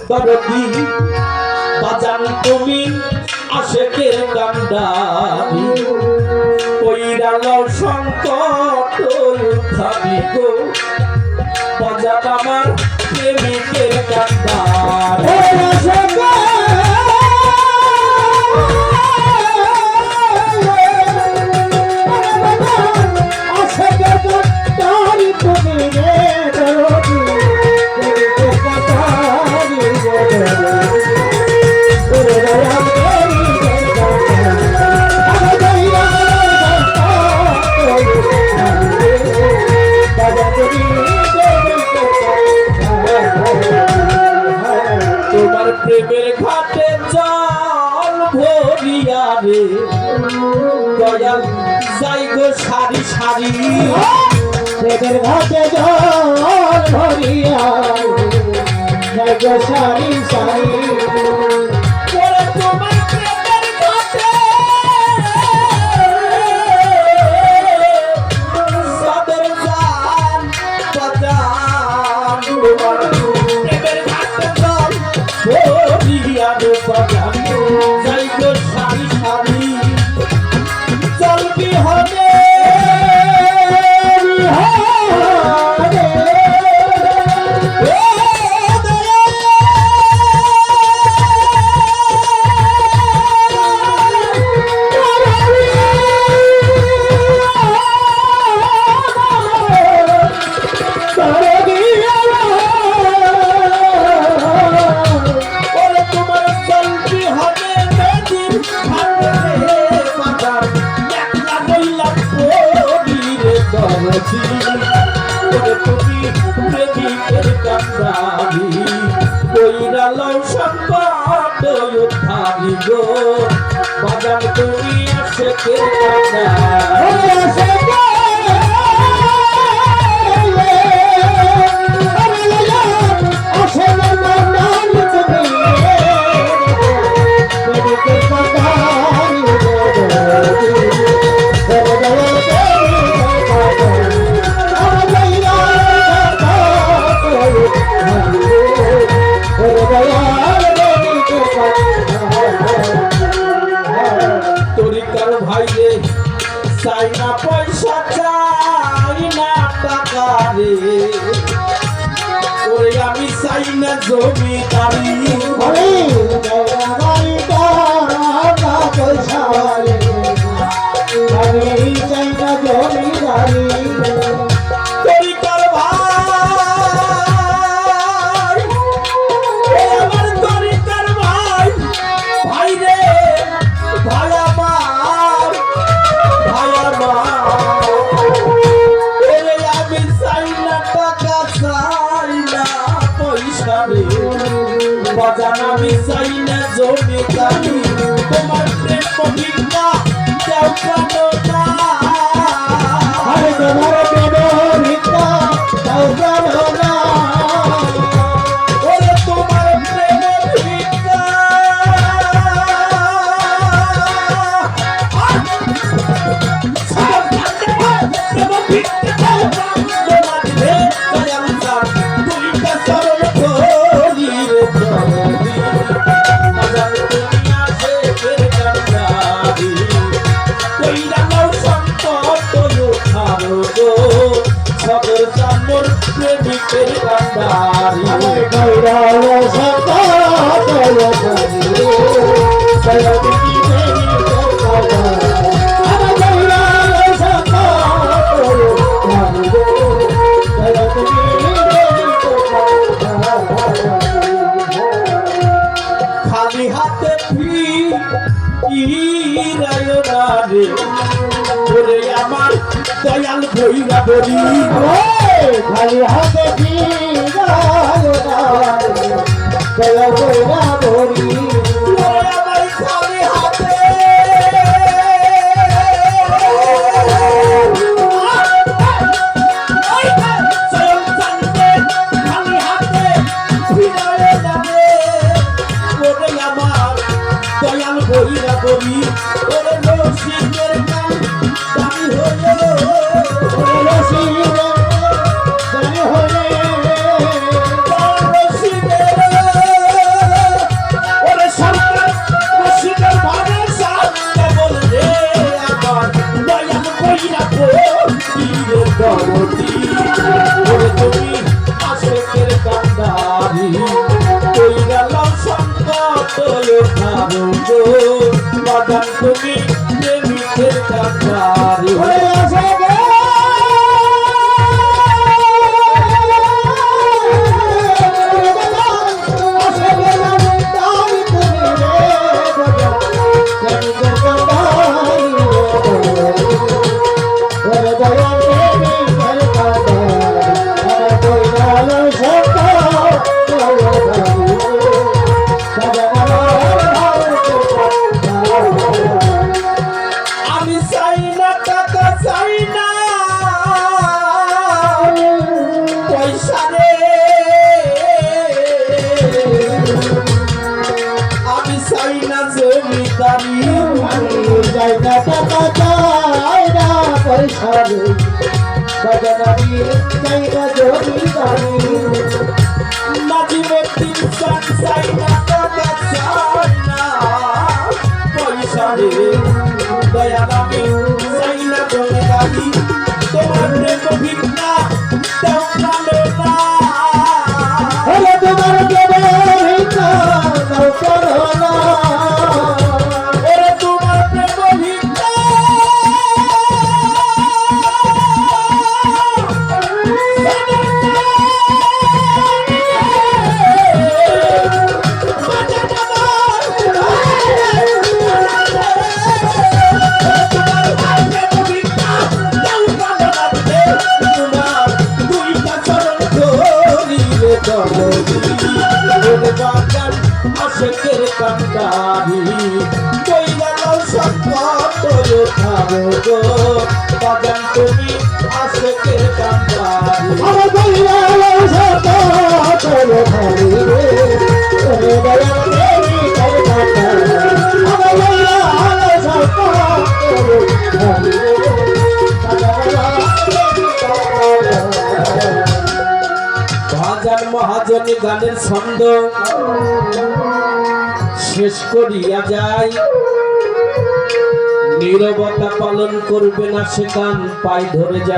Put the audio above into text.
দরদি বাজান তুমি আশেকের কান্ডারি কইরাল সংকট উঠাবি গো বাজান আমার প্রেমিকের কান্ডারি তোমার প্রেমের ঘাটে জল ভরিয়া রে দয়াল যাই গো সারি সারি প্রেমের ঘাটে জল ভরিয়া যাই গো সারি সারি তোমার প্রেমের ঘাটে সাদের জান বাজান তোমার প্রেমের ঘাটে জল ভরিয়া রে বাজান যাই গো সারি সারি চলবি হবে তুমি প্রেমিকের কান্ডারি কইরাল সংকট উঠাবি গো বাজান তুমি আশেকের কান্ডারি চাই না পয়সা চাই না টাকা রে ওরে আমি চাই না জমিদারি পয়সা আমি চাই না জমিদারি বাজান আমি চাই না জমিদারি তোমার প্রেম পবিত্রা দেও প্রাণনা আরে তোমার প্রেম ভিক্ষা দেও প্রাণনা ওরে তোমার প্রেম ভিক্ষা প্রেম ভিক্ষা দেও প্রাণনা দিলে দয়াল সার দুইটা চরণ ধরি রে প্রেমিকের কান্ডারি কইরাল সংকট উঠাবি খালি হাতে ফিরায় না রে ওরে আমার দয়াল ভৈরা বলি খালি হাতে দয়া বইরা বলি আমার খালি হাতে খালি হাতে ফিরায় না রে ওরে আমার দয়াল ভৈরা বলি ওরে রসিকের গান দামি হলো রসিকের খাবো গো বাজান তুমি প্রেমিকের কান্ডারি হয়ে আসে গে আমি চাই না টাকা চাই না পয়সা রে আমি চাই না জমিদারি যাই না টাকা চাই না পয়সা রে বাজানারি চাই না জমিদারি নাজিমুদ্দিন চান চাই না টাকা চাই না পয়সা রে দয়াল আমি চাই না জমিদারি তোমার প্রেম ভিক্ষা দাও না লোনা হলে তোমার দেবে ভিক্ষা দাও করোনা ওরে তোমার প্রেম ভিক্ষা আশেকের কান্ডারি কইরাও সম্পদ খাবো গো বাজান তুমি আশেকের কান্ডারি আমার দয়াল সত চলো খালি রে ওরে দয়াল দেবী কর কাটা আমার দয়াল সত চলো খালি রে বাজান মহাজনী গানের ছন্দ শেষ করিয়া যায় নীরবতা পালন করবে না সে গান পাই ধরে যায়।